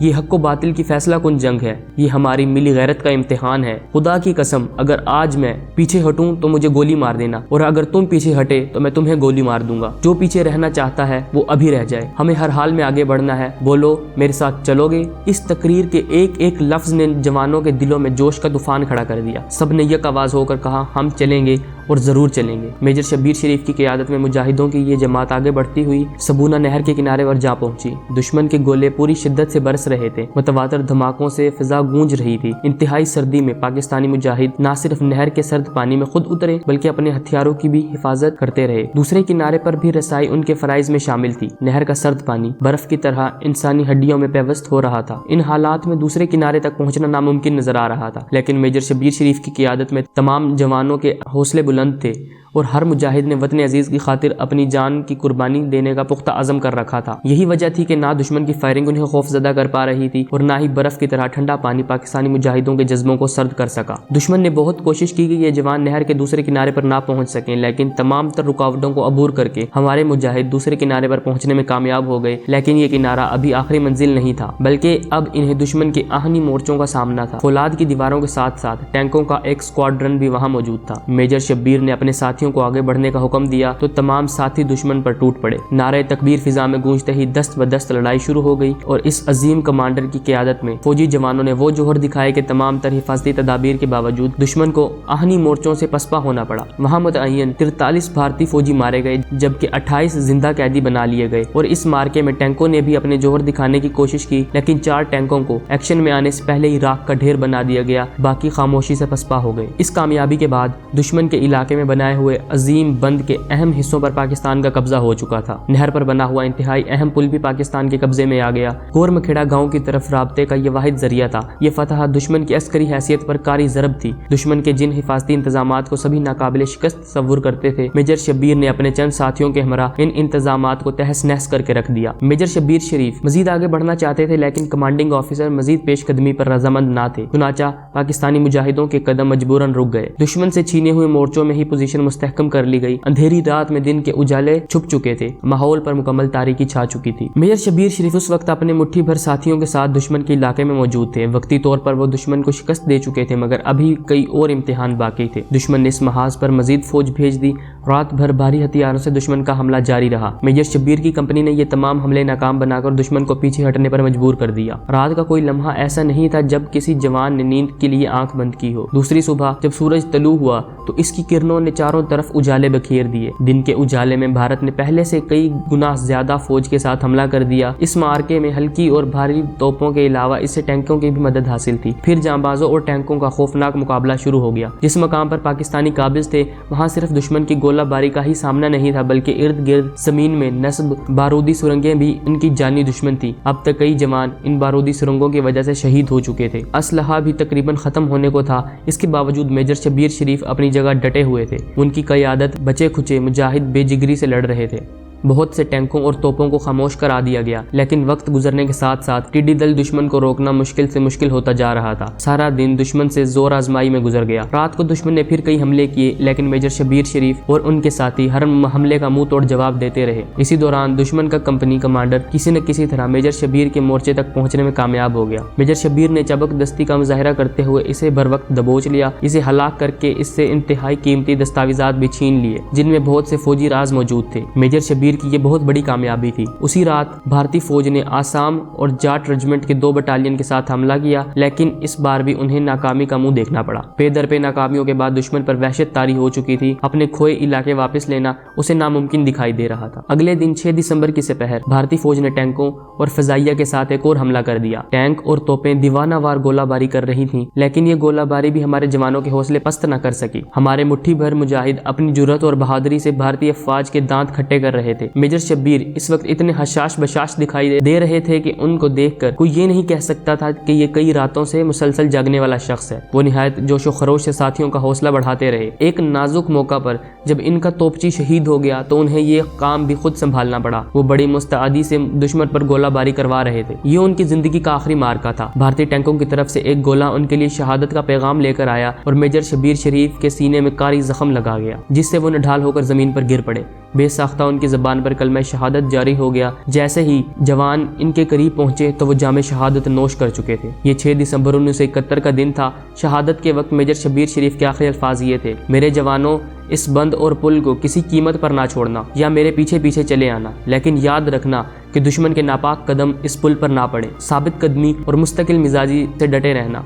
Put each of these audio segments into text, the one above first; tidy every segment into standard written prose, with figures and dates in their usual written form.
یہ حق و باطل کی فیصلہ کن جنگ ہے، یہ ہماری ملی غیرت کا امتحان ہے۔ خدا کی قسم اگر آج میں پیچھے ہٹوں تو مجھے گولی مار دینا، اور اگر تم پیچھے ہٹے تو میں تمہیں گولی مار دوں گا۔ جو پیچھے رہنا چاہتا ہے وہ ابھی رہ جائے، ہمیں ہر حال میں آگے بڑھنا ہے، بولو میرے ساتھ چلو گے؟ اس تقریر کے ایک ایک لفظ نے جوانوں کے دلوں میں جوش کا طوفان کھڑا کر دیا۔ سب نے یک آواز ہو کر کہا ہم چلیں گے اور ضرور چلیں گے۔ میجر شبیر شریف کی قیادت میں مجاہدوں کی یہ جماعت آگے بڑھتی ہوئی سبونا نہر کے کنارے پر جا پہنچی۔ دشمن کے گولے پوری شدت سے برس رہے تھے، متواتر دھماکوں سے فضا گونج رہی تھی۔ انتہائی سردی میں پاکستانی مجاہد نہ صرف نہر کے سرد پانی میں خود اترے بلکہ اپنے ہتھیاروں کی بھی حفاظت کرتے رہے۔ دوسرے کنارے پر بھی رسائی ان کے فرائض میں شامل تھی۔ نہر کا سرد پانی برف کی طرح انسانی ہڈیوں میں پیوست ہو رہا تھا۔ ان حالات میں دوسرے کنارے تک پہنچنا ناممکن نظر آ رہا تھا، لیکن میجر شبیر شریف کی قیادت میں تمام جوانوں کے حوصلے بلند تھے اور ہر مجاہد نے وطن عزیز کی خاطر اپنی جان کی قربانی دینے کا پختہ عزم کر رکھا تھا۔ یہی وجہ تھی کہ نہ دشمن کی فائرنگ انہیں خوف زدہ کر پا رہی تھی اور نہ ہی برف کی طرح ٹھنڈا پانی پاکستانی مجاہدوں کے جذبوں کو سرد کر سکا۔ دشمن نے بہت کوشش کی کہ یہ جوان نہر کے دوسرے کنارے پر نہ پہنچ سکیں، لیکن تمام تر رکاوٹوں کو عبور کر کے ہمارے مجاہد دوسرے کنارے پر پہنچنے میں کامیاب ہو گئے۔ لیکن یہ کنارہ ابھی آخری منزل نہیں تھا، بلکہ اب انہیں دشمن کے آہنی مورچوں کا سامنا تھا۔ فولاد کی دیواروں کے ساتھ ساتھ ٹینکوں کا ایک اسکواڈرن بھی وہاں موجود تھا۔ میجر شبیر نے اپنے ساتھیوں کو آگے بڑھنے کا حکم دیا تو تمام ساتھی دشمن پر ٹوٹ پڑے۔ نعرہ تکبیر فضا میں گونجتے ہی دست بدست لڑائی شروع ہو گئی اور اس عظیم کمانڈر کی قیادت میں فوجی جوانوں نے وہ جوہر دکھائے کہ تمام تر حفاظتی تدابیر کے باوجود دشمن کو آہنی مورچوں سے پسپا ہونا پڑا۔ وہاں متعین 43 بھارتی فوجی مارے گئے جبکہ 28 زندہ قیدی بنا لیے گئے، اور اس مارکے میں ٹینکوں نے بھی اپنے جوہر دکھانے کی کوشش کی، لیکن 4 ٹینکوں کو ایکشن میں آنے سے پہلے ہی راکھ کا ڈھیر بنا دیا گیا، باقی خاموشی سے پسپا ہو گئے۔ اس کامیابی کے بعد دشمن کے علاقے میں بنائے ہوئے عظیم بند کے اہم حصوں پر پاکستان کا قبضہ ہو چکا تھا۔ نہر پر بنا ہوا انتہائی اہم پل بھی پاکستان کے قبضے میں آ گیا۔ گورمکھیڑا گاؤں کی طرف رابطے کا یہ واحد ذریعہ تھا۔ یہ فتح دشمن کی عسکری حیثیت پر کاری ضرب تھی۔ دشمن کے جن حفاظتی انتظامات کو سبھی ناقابل شکست تصور کرتے تھے، میجر شبیر نے اپنے چند ساتھیوں کے ہمراہ ان انتظامات کو تہس نہس کر کے رکھ دیا۔ میجر شبیر شریف مزید آگے بڑھنا چاہتے تھے، لیکن کمانڈنگ آفیسر مزید پیش قدمی پر رضامند نہ تھے۔ چنانچہ پاکستانی مجاہدوں کے قدم مجبوراً رک گئے۔ دشمن سے چھینے ہوئے مورچوں میں ہی پوزیشن مستحکم کر لی گئی۔ اندھیری رات میں دن کے اجالے چھپ چکے تھے، ماحول پر مکمل تاریکی چھا چکی تھی۔ میجر شبیر شریف اس وقت اپنے مٹھی بھر ساتھیوں کے ساتھ دشمن کے علاقے میں موجود تھے۔ وقتی طور پر وہ دشمن کو شکست دے چکے تھے، مگر ابھی کئی اور امتحان باقی تھے۔ دشمن نے اس محاذ پر مزید فوج بھیج دی۔ رات بھر بھاری ہتھیاروں سے دشمن کا حملہ جاری رہا۔ میجر شبیر کی کمپنی نے یہ تمام حملے ناکام بنا کر دشمن کو پیچھے ہٹنے پر مجبور کر دیا۔ رات کا کوئی لمحہ ایسا نہیں تھا جب کسی جوان نے نیند کے لیے آنکھ بند کی ہو۔ دوسری صبح جب سورج طلوع ہوا تو اس کی کرنوں نے چاروں طرف اجالے بکھیر دیے۔ دن کے اجالے میں بھارت نے پہلے سے کئی گنا زیادہ فوج کے ساتھ حملہ کر دیا۔ اس معرکے میں ہلکی اور بھاری توپوں کے علاوہ اس سے ٹینکوں کی بھی مدد حاصل تھی۔ پھر جانبازوں اور ٹینکوں کا خوفناک مقابلہ شروع ہو گیا۔ جس مقام پر پاکستانی قابض تھے وہاں صرف دشمن کی گولہ باری کا ہی سامنا نہیں تھا، بلکہ ارد گرد زمین میں نصب بارودی سرنگیں بھی ان کی جانی دشمن تھی۔ اب تک کئی جوان ان بارودی سرنگوں کی وجہ سے شہید ہو چکے تھے۔ اسلحہ بھی تقریباً ختم ہونے کو تھا۔ اس کے باوجود میجر شبیر شریف اپنی جگہ ڈٹے ہوئے تھے۔ ان کی قیادت بچے کھچے مجاہد بے جگری سے لڑ رہے تھے۔ بہت سے ٹینکوں اور توپوں کو خاموش کرا دیا گیا، لیکن وقت گزرنے کے ساتھ ساتھ ٹڈی دل دشمن کو روکنا مشکل سے مشکل ہوتا جا رہا تھا۔ سارا دن دشمن سے زور آزمائی میں گزر گیا۔ رات کو دشمن نے پھر کئی حملے کیے، لیکن میجر شبیر شریف اور ان کے ساتھی ہر حملے کا منہ توڑ جواب دیتے رہے۔ اسی دوران دشمن کا کمپنی کمانڈر کسی نہ کسی طرح میجر شبیر کے مورچے تک پہنچنے میں کامیاب ہو گیا۔ میجر شبیر نے چابک دستی کا مظاہرہ کرتے ہوئے اسے بر وقت دبوچ لیا، اسے ہلاک کر کے اس سے انتہائی قیمتی دستاویزات بھی چھین لیے، جن میں بہت سے فوجی راز موجود تھے۔ میجر شبیر کی یہ بہت بڑی کامیابی تھی۔ اسی رات بھارتی فوج نے آسام اور جاٹ رجمنٹ کے 2 بٹالین کے ساتھ حملہ کیا، لیکن اس بار بھی انہیں ناکامی کا منہ دیکھنا پڑا۔ پے در پے ناکامیوں کے بعد دشمن پر وحشت طاری ہو چکی تھی۔ اپنے کھوئے علاقے واپس لینا اسے ناممکن دکھائی دے رہا تھا۔ اگلے دن 6 دسمبر کی سپہر بھارتی فوج نے ٹینکوں اور فضائیہ کے ساتھ ایک اور حملہ کر دیا۔ ٹینک اور توپیں دیوانہ وار گولہ باری کر رہی تھیں، لیکن یہ گولہ باری بھی ہمارے جوانوں کے حوصلے پست نہ کر سکی۔ ہمارے مٹھی بھر مجاہد اپنی جرأت اور بہادری سے بھارتی افواج کے دانت کھٹے کر رہے تھے۔ میجر شبیر اس وقت اتنے حشاش بشاش دکھائی دے رہے تھے کہ ان کو دیکھ کر کوئی یہ نہیں کہہ سکتا تھا کہ یہ کئی راتوں سے مسلسل جاگنے والا شخص ہے۔ وہ نہایت جوش و خروش سے ساتھیوں کا حوصلہ بڑھاتے رہے۔ ایک نازک موقع پر جب ان کا توپچی شہید ہو گیا تو انہیں یہ کام بھی خود سنبھالنا پڑا۔ وہ بڑی مستعدی سے دشمن پر گولہ باری کروا رہے تھے۔ یہ ان کی زندگی کا آخری مارکا تھا۔ بھارتی ٹینکوں کی طرف سے ایک گولہ ان کے لیے شہادت کا پیغام لے کر آیا اور میجر شبیر شریف کے سینے میں کاری زخم لگا گیا، جس سے وہ نڈھال ہو کر زمین پر گر پڑے۔ بے ساختہ ان کی زبان پر کلمہ شہادت جاری ہو گیا۔ جیسے ہی جوان ان کے قریب پہنچے تو وہ جام شہادت نوش کر چکے تھے۔ یہ 6 دسمبر 1971 کا دن تھا۔ شہادت کے وقت میجر شبیر شریف کے آخری الفاظ یہ تھے: میرے جوانوں، اس بند اور پل کو کسی قیمت پر نہ چھوڑنا یا میرے پیچھے پیچھے چلے آنا، لیکن یاد رکھنا کہ دشمن کے ناپاک قدم اس پل پر نہ پڑے۔ ثابت قدمی اور مستقل مزاجی سے ڈٹے رہنا۔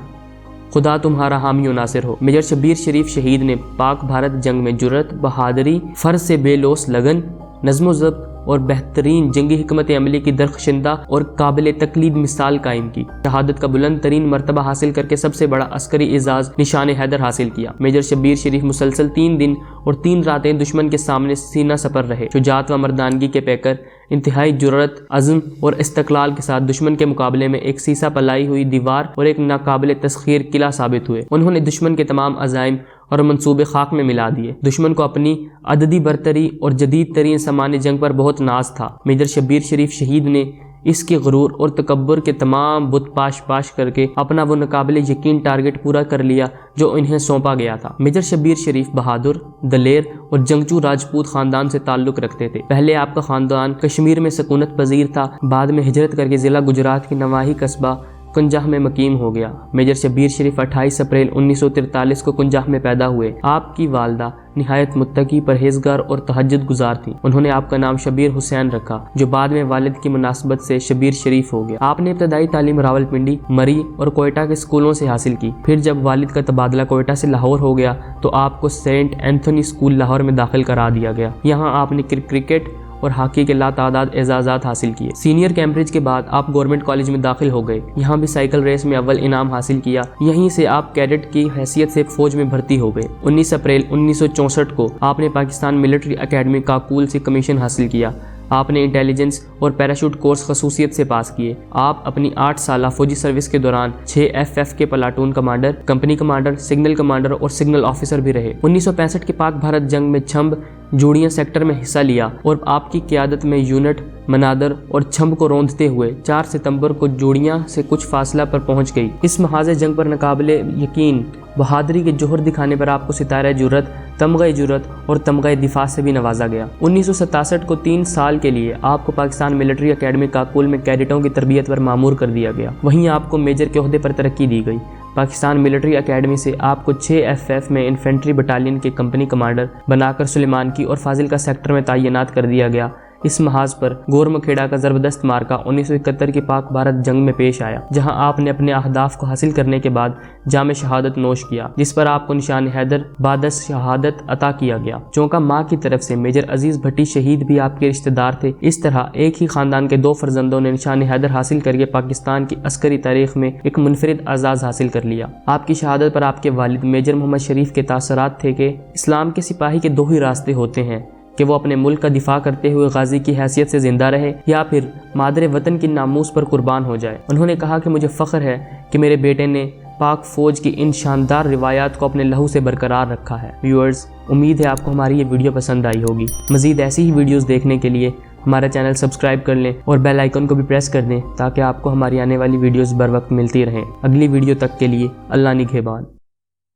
خدا تمہارا حامی و ناصر ہو۔ میجر شبیر شریف شہید نے پاک بھارت جنگ میں جرأت، بہادری، فرض سے بے لوث لگن، نظم و ضبط اور بہترین جنگی حکمت عملی کی درخشندہ اور قابل تقلید مثال قائم کی۔ شہادت کا بلند ترین مرتبہ حاصل کر کے سب سے بڑا عسکری اعزاز نشان حیدر حاصل کیا۔ میجر شبیر شریف مسلسل 3 دن اور 3 راتیں دشمن کے سامنے سینہ سپر رہے۔ شجاعت و مردانگی کے پیکر انتہائی جرأت، عزم اور استقلال کے ساتھ دشمن کے مقابلے میں ایک سیسا پلائی ہوئی دیوار اور ایک ناقابل تسخیر قلعہ ثابت ہوئے۔ انہوں نے دشمن کے تمام عزائم اور منصوبے خاک میں ملا دیے۔ دشمن کو اپنی عددی برتری اور جدید ترین سامان جنگ پر بہت ناز تھا۔ میجر شبیر شریف شہید نے اس کے غرور اور تکبر کے تمام بت پاش کر کے اپنا وہ ناقابل یقین ٹارگٹ پورا کر لیا جو انہیں سونپا گیا تھا۔ میجر شبیر شریف بہادر، دلیر اور جنگجو راجپوت خاندان سے تعلق رکھتے تھے۔ پہلے آپ کا خاندان کشمیر میں سکونت پذیر تھا، بعد میں ہجرت کر کے ضلع گجرات کے نواحی قصبہ کنجہ میں مقیم ہو گیا۔ میجر شبیر شریف 28 اپریل 1943 کو کنجہ میں پیدا ہوئے۔ آپ کی والدہ نہایت متقی، پرہیزگار اور تہجد گزار تھیں۔ انہوں نے آپ کا نام شبیر حسین رکھا، جو بعد میں والد کی مناسبت سے شبیر شریف ہو گیا۔ آپ نے ابتدائی تعلیم راولپنڈی، مری اور کوئٹہ کے اسکولوں سے حاصل کی۔ پھر جب والد کا تبادلہ کوئٹہ سے لاہور ہو گیا تو آپ کو سینٹ اینتھونی اسکول لاہور میں داخل کرا دیا گیا۔ یہاں آپ نے کرکٹ اور ہاکی کے لاتعداد اعزازات حاصل کیے۔ سینئر کیمبرج کے بعد آپ گورنمنٹ کالج میں داخل ہو گئے۔ یہاں بھی سائیکل ریس میں اول انعام حاصل کیا۔ یہیں سے آپ کیڈٹ کی حیثیت سے فوج میں بھرتی ہو گئے۔ 19 اپریل 1964 کو آپ نے پاکستان ملٹری اکیڈمی کاکول سے کمیشن حاصل کیا۔ آپ نے انٹیلیجنس اور پیراشوٹ کورس خصوصیت سے پاس کیے۔ آپ اپنی 8 سالہ فوجی سروس کے دوران 6 FF کے platoon commander, company commander, signal commander اور سگنل آفیسر بھی رہے۔ 1965 کے پاک بھارت جنگ میں چھمب جوڑیاں سیکٹر میں حصہ لیا اور آپ کی قیادت میں یونٹ منادر اور چھمب کو روندتے ہوئے 4 ستمبر کو جوڑیاں سے کچھ فاصلہ پر پہنچ گئی۔ اس محاذ جنگ پر ناقابل یقین بہادری کے جوہر دکھانے پر آپ کو ستارہ جرأت، تمغہ جرأت اور تمغہ دفاع سے بھی نوازا گیا۔ 1967 کو 3 سال کے لیے آپ کو پاکستان ملٹری اکیڈمی کاکول میں کیڈٹوں کی تربیت پر مامور کر دیا گیا۔ وہیں آپ کو میجر کے عہدے پر ترقی دی گئی۔ پاکستان ملٹری اکیڈمی سے آپ کو 6 FF میں انفینٹری بٹالین کے کمپنی کمانڈر بنا کر سلیمان کی اور فاضل کا سیکٹر میں تعینات کر دیا گیا۔ اس محاذ پر گورمکھیڑا کا زبردست مارکا 1971 کی پاک بھارت جنگ میں پیش آیا، جہاں آپ نے اپنے اہداف کو حاصل کرنے کے بعد جام شہادت نوش کیا، جس پر آپ کو نشان حیدر بعد از شہادت عطا کیا گیا۔ چونکہ ماں کی طرف سے میجر عزیز بھٹی شہید بھی آپ کے رشتہ دار تھے۔ اس طرح ایک ہی خاندان کے 2 فرزندوں نے نشان حیدر حاصل کر کے پاکستان کی عسکری تاریخ میں ایک منفرد اعزاز حاصل کر لیا۔ آپ کی شہادت پر آپ کے والد میجر محمد شریف کے تاثرات تھے کہ اسلام کے سپاہی کے 2 ہی راستے ہوتے ہیں، کہ وہ اپنے ملک کا دفاع کرتے ہوئے غازی کی حیثیت سے زندہ رہے یا پھر مادر وطن کی ناموس پر قربان ہو جائے۔ انہوں نے کہا کہ مجھے فخر ہے کہ میرے بیٹے نے پاک فوج کی ان شاندار روایات کو اپنے لہو سے برقرار رکھا ہے۔ ویورز، امید ہے آپ کو ہماری یہ ویڈیو پسند آئی ہوگی۔ مزید ایسی ہی ویڈیوز دیکھنے کے لیے ہمارا چینل سبسکرائب کر لیں اور بیل آئیکن کو بھی پریس کر دیں تاکہ آپ کو ہماری آنے والی ویڈیوز بر وقت ملتی رہیں۔ اگلی ویڈیو تک کے لیے اللہ نگہبان۔